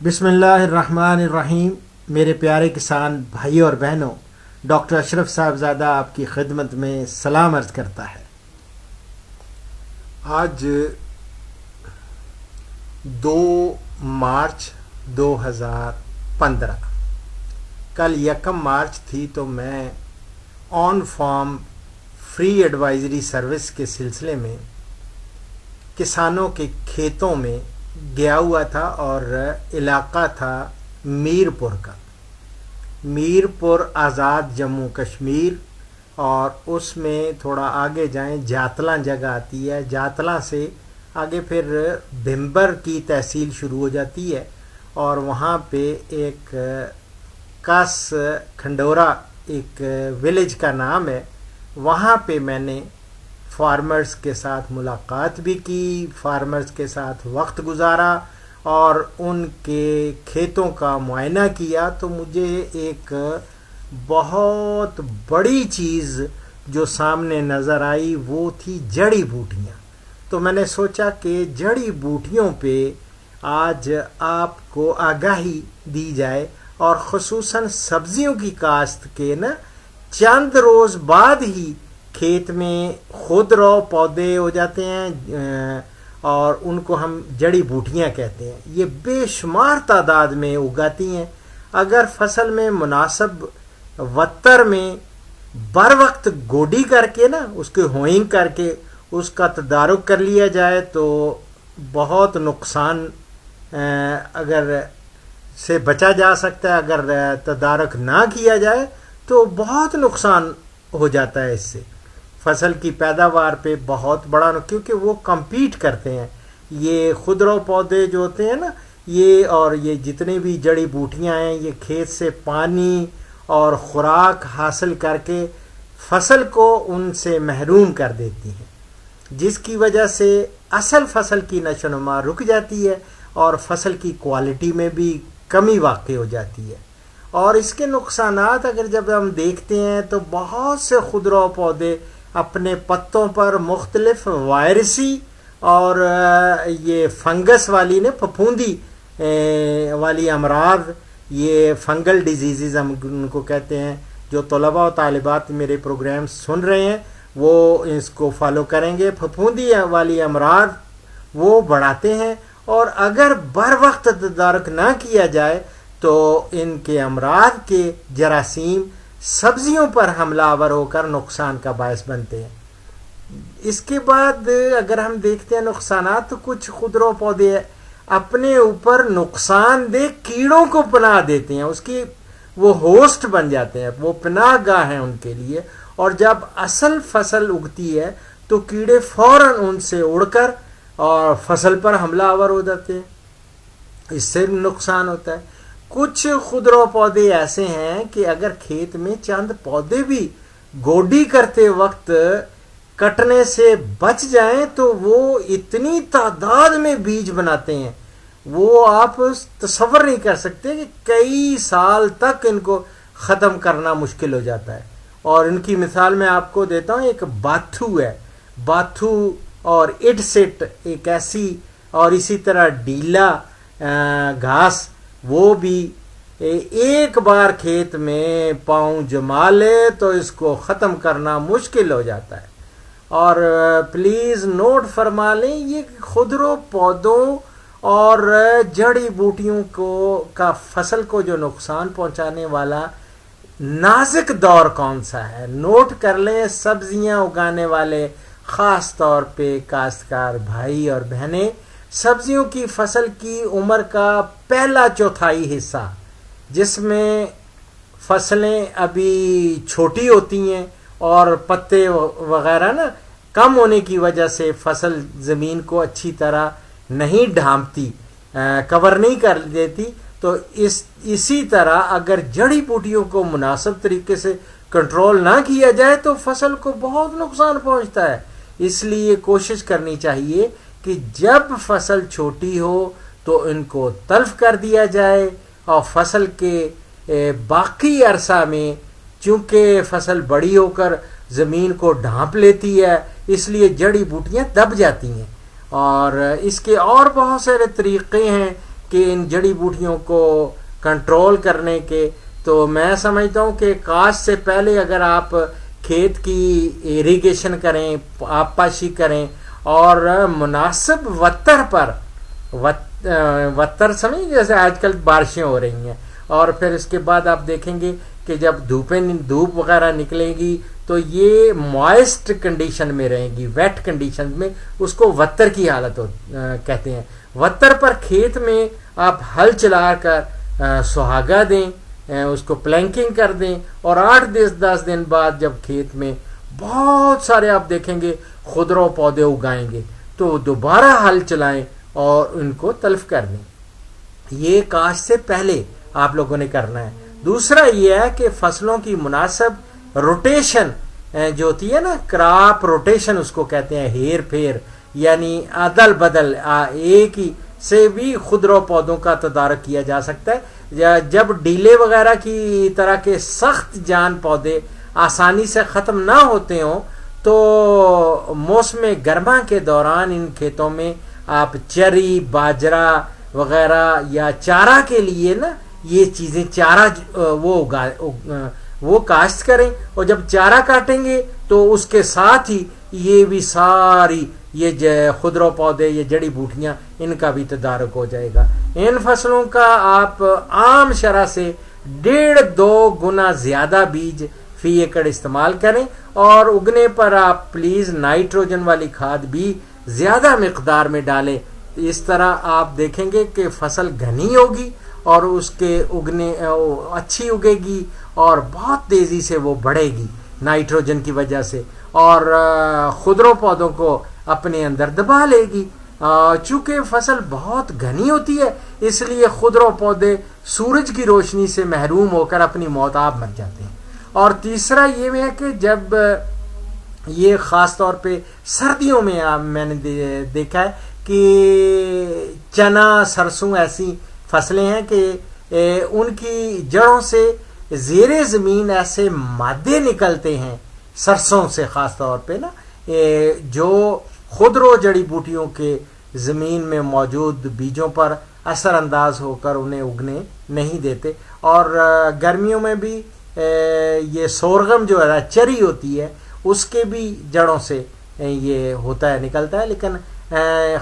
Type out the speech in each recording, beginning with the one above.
بسم اللہ الرحمن الرحیم. میرے پیارے کسان بھائی اور بہنوں، ڈاکٹر اشرف صاحبزادہ آپ کی خدمت میں سلام عرض کرتا ہے. آج 2 مارچ 2015، کل 1 مارچ تھی، تو میں on farm free advisory service کے سلسلے میں کسانوں کے کھیتوں میں گیا ہوا تھا، اور علاقہ تھا میرپور کا. میرپور آزاد جموں کشمیر، اور اس میں تھوڑا آگے جائیں جاتلاں جگہ آتی ہے. جاتلاں سے آگے پھر بھمبر کی تحصیل شروع ہو جاتی ہے، اور وہاں پہ ایک کاس کھنڈورا ایک ولیج کا نام ہے. وہاں پہ میں نے فارمرز کے ساتھ ملاقات بھی کی، فارمرز کے ساتھ وقت گزارا اور ان کے کھیتوں کا معائنہ کیا. تو مجھے ایک بہت بڑی چیز جو سامنے نظر آئی وہ تھی جڑی بوٹیاں. تو میں نے سوچا کہ جڑی بوٹیوں پہ آج آپ کو آگاہی دی جائے، اور خصوصاً سبزیوں کی کاشت کے چند روز بعد ہی کھیت میں خود رو پودے ہو جاتے ہیں، اور ان کو ہم جڑی بوٹیاں کہتے ہیں. یہ بے شمار تعداد میں اگاتی ہیں. اگر فصل میں مناسب وتر میں بر وقت گوڈی کر کے اس کے ہوئنگ کر کے اس کا تدارک کر لیا جائے تو بہت نقصان اگر سے بچا جا سکتا ہے. اگر تدارک نہ کیا جائے تو بہت نقصان ہو جاتا ہے. اس سے فصل کی پیداوار پہ بہت بڑا، کیونکہ وہ کمپیٹ کرتے ہیں. یہ خودرو پودے جو ہوتے ہیں یہ جتنے بھی جڑی بوٹیاں ہیں، یہ کھیت سے پانی اور خوراک حاصل کر کے فصل کو ان سے محروم کر دیتی ہیں، جس کی وجہ سے اصل فصل کی نشو و نما رک جاتی ہے، اور فصل کی کوالٹی میں بھی کمی واقع ہو جاتی ہے. اور اس کے نقصانات اگر جب ہم دیکھتے ہیں تو بہت سے خودرو پودے اپنے پتوں پر مختلف وائرسی اور یہ فنگس والی پھپھوندی والی امراض، یہ فنگل ڈیزیزز ہم ان کو کہتے ہیں. جو طلباء و طالبات میرے پروگرام سن رہے ہیں وہ اس کو فالو کریں گے. پھپھوندی والی امراض وہ بڑھاتے ہیں، اور اگر بر وقت تدارک نہ کیا جائے تو ان کے امراض کے جراثیم سبزیوں پر حملہ آور ہو کر نقصان کا باعث بنتے ہیں. اس کے بعد اگر ہم دیکھتے ہیں نقصانات، تو کچھ خودرو پودے اپنے اوپر نقصان دہ کیڑوں کو پناہ دیتے ہیں، اس کی وہ ہوسٹ بن جاتے ہیں، وہ پناہ گاہ ہیں ان کے لیے. اور جب اصل فصل اگتی ہے تو کیڑے فوراً ان سے اڑ کر اور فصل پر حملہ آور ہو جاتے ہیں. اس سے نقصان ہوتا ہے. کچھ خودرو پودے ایسے ہیں کہ اگر کھیت میں چند پودے بھی گوڈی کرتے وقت کٹنے سے بچ جائیں تو وہ اتنی تعداد میں بیج بناتے ہیں، وہ آپ تصور نہیں کر سکتے کہ کئی سال تک ان کو ختم کرنا مشکل ہو جاتا ہے. اور ان کی مثال میں آپ کو دیتا ہوں. ایک باتھو ہے، باتھو اور اڈ سٹ ایک ایسی، اور اسی طرح ڈیلا گھاس، وہ بھی ایک بار کھیت میں پاؤں جما لے تو اس کو ختم کرنا مشکل ہو جاتا ہے. اور پلیز نوٹ فرما لیں، یہ خودرو پودوں اور جڑی بوٹیوں کا فصل کو جو نقصان پہنچانے والا نازک دور کون سا ہے. نوٹ کر لیں، سبزیاں اگانے والے خاص طور پہ کاشتکار بھائی اور بہنیں، سبزیوں کی فصل کی عمر کا پہلا چوتھائی حصہ، جس میں فصلیں ابھی چھوٹی ہوتی ہیں اور پتے وغیرہ کم ہونے کی وجہ سے فصل زمین کو اچھی طرح نہیں ڈھانپتی، کور نہیں کر دیتی. تو اسی طرح اگر جڑی بوٹیوں کو مناسب طریقے سے کنٹرول نہ کیا جائے تو فصل کو بہت نقصان پہنچتا ہے. اس لیے کوشش کرنی چاہیے کہ جب فصل چھوٹی ہو تو ان کو تلف کر دیا جائے، اور فصل کے باقی عرصہ میں چونکہ فصل بڑی ہو کر زمین کو ڈھانپ لیتی ہے، اس لیے جڑی بوٹیاں دب جاتی ہیں. اور اس کے اور بہت سارے طریقے ہیں کہ ان جڑی بوٹیوں کو کنٹرول کرنے کے، تو میں سمجھتا ہوں کہ کاشت سے پہلے اگر آپ کھیت کی ایریگیشن کریں، آب پاشی کریں اور مناسب وتر پر، وتر سمجھ جیسے آج کل بارشیں ہو رہی ہیں، اور پھر اس کے بعد آپ دیکھیں گے کہ جب دھوپ وغیرہ نکلے گی تو یہ موائسٹ کنڈیشن میں رہیں گی، ویٹ کنڈیشن میں، اس کو وتر کی حالت کہتے ہیں۔ وتر پر کھیت میں آپ ہل چلا کر سہاگا دیں، اس کو پلینکنگ کر دیں، اور 8-10 دن بعد جب کھیت میں بہت سارے آپ دیکھیں گے خضرو پودے اگائیں گے تو دوبارہ ہل چلائیں اور ان کو تلف کر دیں۔ یہ کاشت سے پہلے آپ لوگوں نے کرنا ہے۔ دوسرا یہ ہے کہ فصلوں کی مناسب روٹیشن جو ہوتی ہے نا، کراپ روٹیشن اس کو کہتے ہیں، ہیر پھیر، یعنی عدل بدل، ایک ہی سے بھی خضرو پودوں کا تدارک کیا جا سکتا ہے۔ جب ڈیلے وغیرہ کی طرح کے سخت جان پودے آسانی سے ختم نہ ہوتے ہوں تو موسم گرما کے دوران ان کھیتوں میں آپ چری، باجرہ وغیرہ یا چارہ کے لیے نا یہ چیزیں چارہ وہ کاشت کریں، اور جب چارہ کاٹیں گے تو اس کے ساتھ ہی یہ بھی ساری یہ خضرو پودے، یہ جڑی بوٹیاں، ان کا بھی تدارک ہو جائے گا۔ ان فصلوں کا آپ عام شرح سے 1.5-2 گنا زیادہ بیج فی ایکڑ استعمال کریں، اور اگنے پر آپ پلیز نائٹروجن والی کھاد بھی زیادہ مقدار میں ڈالیں۔ اس طرح آپ دیکھیں گے کہ فصل گھنی ہوگی اور اس کے اگنے اچھی اگے گی اور بہت تیزی سے وہ بڑھے گی نائٹروجن کی وجہ سے، اور خضرو پودوں کو اپنے اندر دبا لے گی۔ چونکہ فصل بہت گھنی ہوتی ہے اس لیے خضرو پودے سورج کی روشنی سے محروم ہو کر اپنی موت آپ مر جاتے ہیں۔ اور تیسرا یہ ہے کہ جب یہ خاص طور پہ سردیوں میں نے دیکھا ہے کہ چنا، سرسوں ایسی فصلیں ہیں کہ ان کی جڑوں سے زیر زمین ایسے مادے نکلتے ہیں، سرسوں سے خاص طور پہ نا، جو خضرو جڑی بوٹیوں کے زمین میں موجود بیجوں پر اثر انداز ہو کر انہیں اگنے نہیں دیتے۔ اور گرمیوں میں بھی یہ سورغم جو ہے چری ہوتی ہے اس کے بھی جڑوں سے یہ ہوتا ہے، نکلتا ہے، لیکن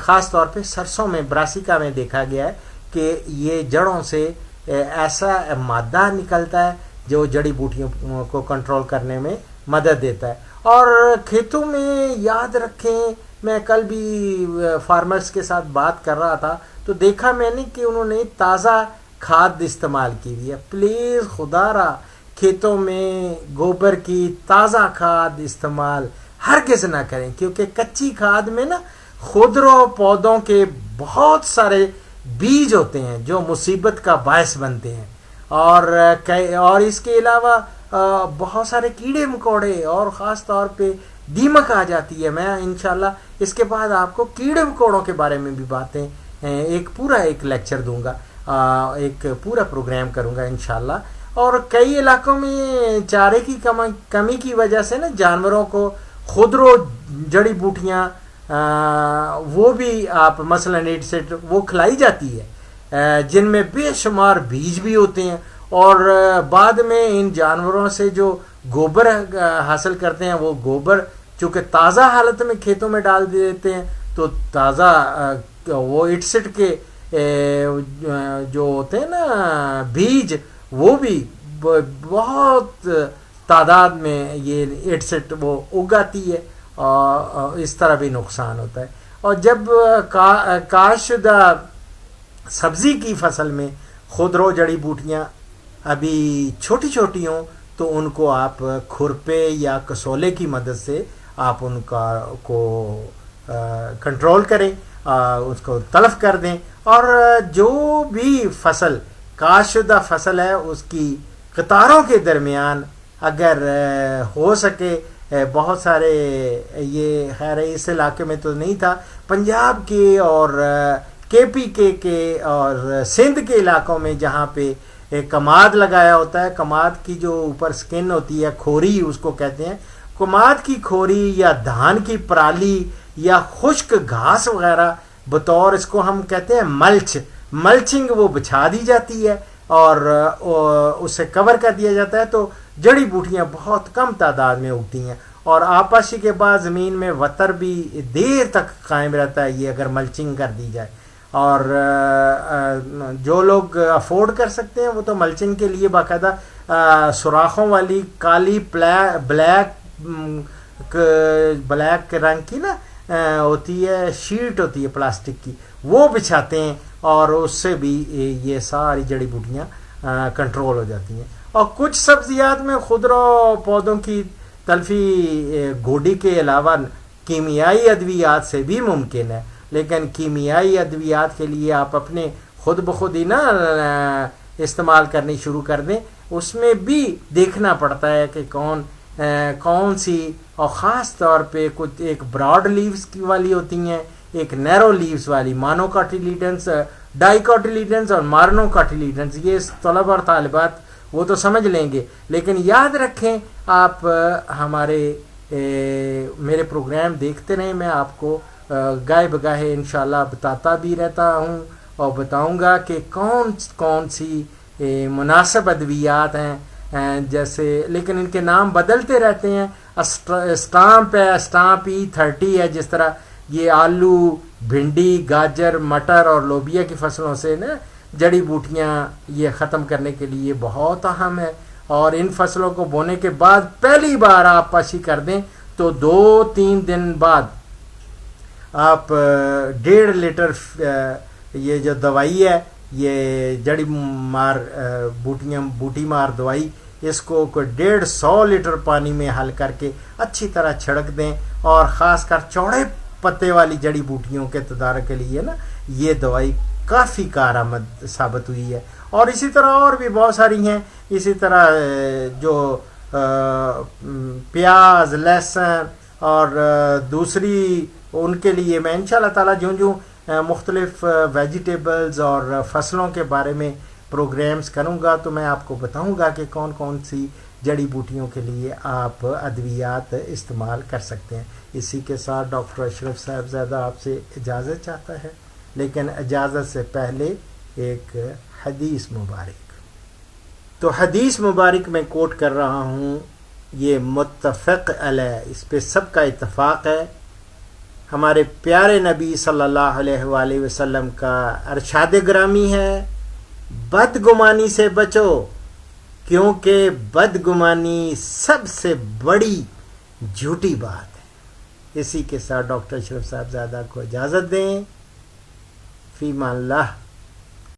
خاص طور پہ سرسوں میں، براسیکا میں دیکھا گیا ہے کہ یہ جڑوں سے ایسا مادہ نکلتا ہے جو جڑی بوٹیوں کو کنٹرول کرنے میں مدد دیتا ہے۔ اور کھیتوں میں یاد رکھیں، میں کل بھی فارمرز کے ساتھ بات کر رہا تھا تو دیکھا میں نے کہ انہوں نے تازہ کھاد استعمال کی ہوئی ہے۔ پلیز خدا را کھیتوں میں گوبر کی تازہ کھاد استعمال ہرگز نہ کریں، کیونکہ کچی کھاد میں نا خضرو پودوں کے بہت سارے بیج ہوتے ہیں جو مصیبت کا باعث بنتے ہیں، اور اس کے علاوہ بہت سارے کیڑے مکوڑے اور خاص طور پہ دیمک آ جاتی ہے۔ میں انشاءاللہ اس کے بعد آپ کو کیڑے مکوڑوں کے بارے میں بھی باتیں ایک لیکچر دوں گا، ایک پورا پروگرام کروں گا انشاءاللہ۔ اور کئی علاقوں میں چارے کی کمی کی وجہ سے نا جانوروں کو خضرو جڑی بوٹیاں وہ بھی آپ مثلا ایڈسٹ وہ کھلائی جاتی ہے، جن میں بے شمار بیج بھی ہوتے ہیں، اور بعد میں ان جانوروں سے جو گوبر حاصل کرتے ہیں وہ گوبر چونکہ تازہ حالت میں کھیتوں میں ڈال دیتے ہیں تو تازہ وہ اٹسٹ کے جو ہوتے ہیں نا بیج وہ بھی بہت تعداد میں یہ اٹسٹ وہ اگاتی ہے، اور اس طرح بھی نقصان ہوتا ہے۔ اور جب کاشت شدہ سبزی کی فصل میں خضرو جڑی بوٹیاں ابھی چھوٹی چھوٹی ہوں تو ان کو آپ کھرپے یا کسولے کی مدد سے آپ ان کو کنٹرول کریں، اس کو تلف کر دیں۔ اور جو بھی فصل کاشت شدہ فصل ہے اس کی قطاروں کے درمیان اگر ہو سکے، بہت سارے یہ خیر اس علاقے میں تو نہیں تھا، پنجاب کے اور KPK کے اور سندھ کے علاقوں میں جہاں پہ کماد لگایا ہوتا ہے، کماد کی جو اوپر سکن ہوتی ہے، کھوری اس کو کہتے ہیں، کماد کی کھوری یا دھان کی پرالی یا خشک گھاس وغیرہ بطور اس کو ہم کہتے ہیں ملچنگ وہ بچھا دی جاتی ہے اور اسے کور کر دیا جاتا ہے، تو جڑی بوٹیاں بہت کم تعداد میں اگتی ہیں، اور آبپاشی کے بعد زمین میں وتر بھی دیر تک قائم رہتا ہے یہ اگر ملچنگ کر دی جائے۔ اور جو لوگ افورڈ کر سکتے ہیں وہ تو ملچنگ کے لیے باقاعدہ سوراخوں والی کالی بلیک رنگ کی نا ہوتی ہے، شیٹ ہوتی ہے پلاسٹک کی، وہ بچھاتے ہیں، اور اس سے بھی یہ ساری جڑی بوٹیاں کنٹرول ہو جاتی ہیں۔ اور کچھ سبزیات میں خضرا پودوں کی تلفی گوڈی کے علاوہ کیمیائی ادویات سے بھی ممکن ہے، لیکن کیمیائی ادویات کے لیے آپ اپنے خود بخود ہی نا استعمال کرنی شروع کر دیں، اس میں بھی دیکھنا پڑتا ہے کہ کون سی، اور خاص طور پہ کچھ ایک براڈ لیوز کی والی ہوتی ہیں، ایک نیرو لیوز والی، مانو کاٹیلیڈنس، ڈائی کاٹیلیڈنس اور مارنو کاٹیلیڈنس۔ یہ طلبہ اور طالبات وہ تو سمجھ لیں گے، لیکن یاد رکھیں آپ میرے پروگرام دیکھتے رہیں، میں آپ کو گاہے بگاہے انشاءاللہ بتاتا بھی رہتا ہوں اور بتاؤں گا کہ کون سی مناسب ادویات ہیں، جیسے، لیکن ان کے نام بدلتے رہتے ہیں۔ اسٹامپ ہے، اسٹامپ E30 ہے، جس طرح یہ آلو، بھنڈی، گاجر، مٹر اور لوبیا کی فصلوں سے نا جڑی بوٹیاں یہ ختم کرنے کے لیے بہت اہم ہے، اور ان فصلوں کو بونے کے بعد پہلی بار آپ پاشی کر دیں تو 2-3 دن بعد آپ 1.5 لیٹر یہ جو دوائی ہے، یہ جڑی مار بوٹی مار دوائی، اس کو کوئی 150 لیٹر پانی میں حل کر کے اچھی طرح چھڑک دیں، اور خاص کر چوڑے پتے والی جڑی بوٹیوں کے تدارک کے لیے نا یہ دوائی کافی کارآمد ثابت ہوئی ہے۔ اور اسی طرح اور بھی بہت ساری ہیں، اسی طرح جو پیاز، لہسن اور دوسری ان کے لیے میں انشاءاللہ تعالیٰ جو مختلف ویجیٹیبلز اور فصلوں کے بارے میں پروگرامز کروں گا تو میں آپ کو بتاؤں گا کہ کون سی جڑی بوٹیوں کے لیے آپ ادویات استعمال کر سکتے ہیں۔ اسی کے ساتھ ڈاکٹر اشرف صاحبزادہ آپ سے اجازت چاہتا ہے، لیکن اجازت سے پہلے ایک حدیث مبارک۔ تو حدیث مبارک میں کوٹ کر رہا ہوں، یہ متفق علیہ، اس پہ سب کا اتفاق ہے۔ ہمارے پیارے نبی صلی اللہ علیہ وآلہ وسلم کا ارشاد گرامی ہے، بدگمانی سے بچو، کیونکہ بدگمانی سب سے بڑی جھوٹی بات ہے۔ اسی کے ساتھ ڈاکٹر اشرف صاحبزادہ کو اجازت دیں، فی امان اللہ۔